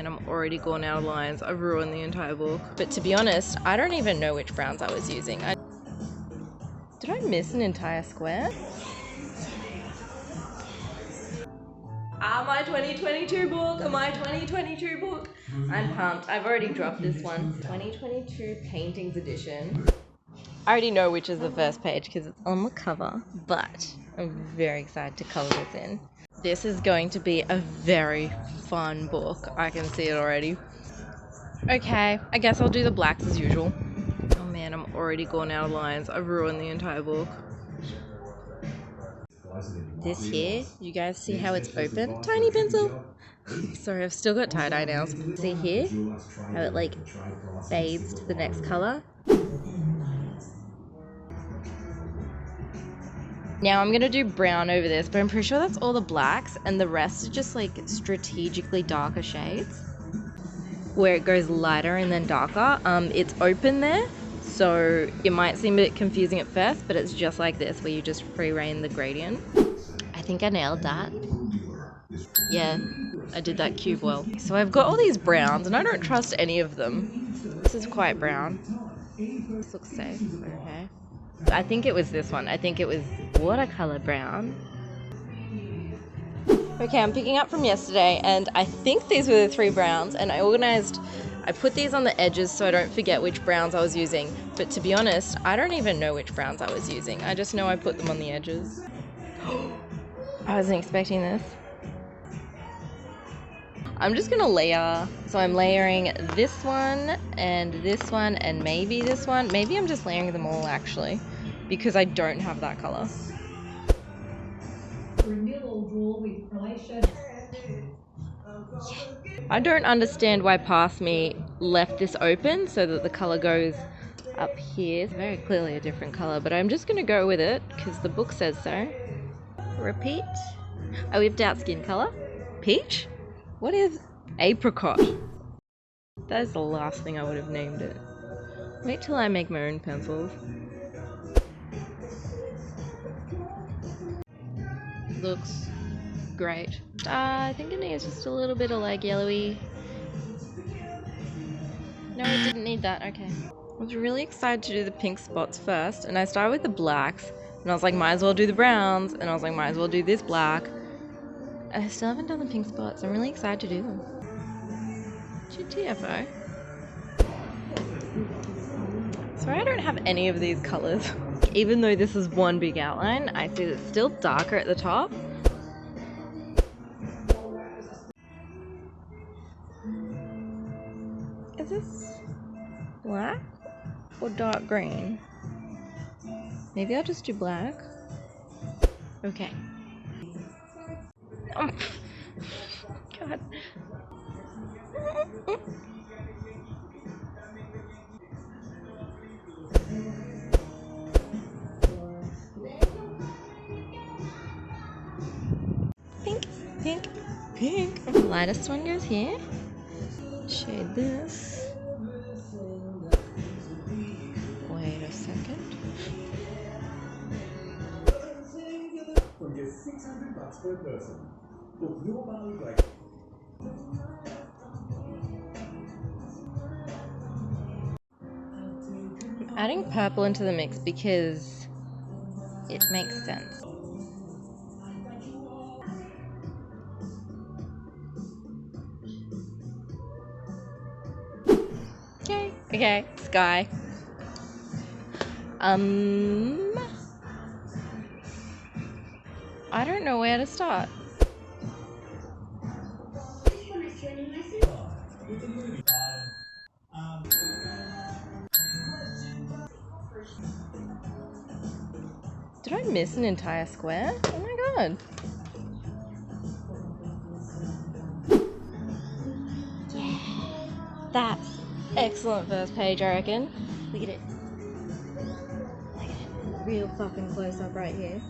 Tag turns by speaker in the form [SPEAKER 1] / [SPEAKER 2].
[SPEAKER 1] man, I'm already gone out of lines. I've ruined the entire book. But to be honest, I don't even know which browns I was using. Did I miss an entire square? My 2022 book, my 2022 book. I'm pumped. I've already dropped this one. 2022 Paintings Edition. I already know which is the first page because it's on the cover, but I'm very excited to color this in. This is going to be a very fun book. I can see it already. Okay, I guess I'll do the blacks as usual. Oh man, I'm already gone out of lines. I've ruined the entire book. This here, you guys see how it's open? Tiny pencil! Sorry, I've still got tie-dye nails. See here? How it like fades to the next color? Now I'm gonna do brown over this, but I'm pretty sure that's all the blacks and the rest are just like strategically darker shades. Where it goes lighter and then darker. It's open there, so it might seem a bit confusing at first, but it's just like this where you just free rein the gradient. I think I nailed that. Yeah, I did that cube well. So I've got all these browns and I don't trust any of them. This is quite brown. This looks safe, okay. I think it was this one. I think it was watercolor brown. Okay, I'm picking up from yesterday and I think these were the 3 browns and I put these on the edges so I don't forget which browns I was using. But to be honest, I don't even know which browns I was using. I just know I put them on the edges. I wasn't expecting this. I'm just gonna layer. So I'm layering this one and maybe this one. Maybe I'm just layering them all actually, because I don't have that color. I don't understand why Past Me left this open so that the color goes up here. It's very clearly a different color, but I'm just gonna go with it because the book says so. Repeat. I whipped out skin color. Peach? What is apricot? That is the last thing I would have named it. Wait till I make my own pencils. Looks great. I think it needs just a little bit of like yellowy. No, it didn't need that. Okay. I was really excited to do the pink spots first, and I started with the blacks, and I was like, might as well do the browns, and I was like, might as well do this black. And I still haven't done the pink spots. I'm really excited to do them. GTFO. Sorry I don't have any of these colors. Even though this is one big outline, I see it's still darker at the top. Is this black or dark green? Maybe I'll just do black. Okay. Oh, God. Pink, pink, pink. The lightest one goes here. Shade this. Wait a second. $600 per person. Book your Bali break. I'm adding purple into the mix because it makes sense. Okay, sky. I don't know where to start. Did I miss an entire square? Oh my god. Yeah. That's excellent first page, I reckon. Look at it. Look at it. Real fucking close up right here.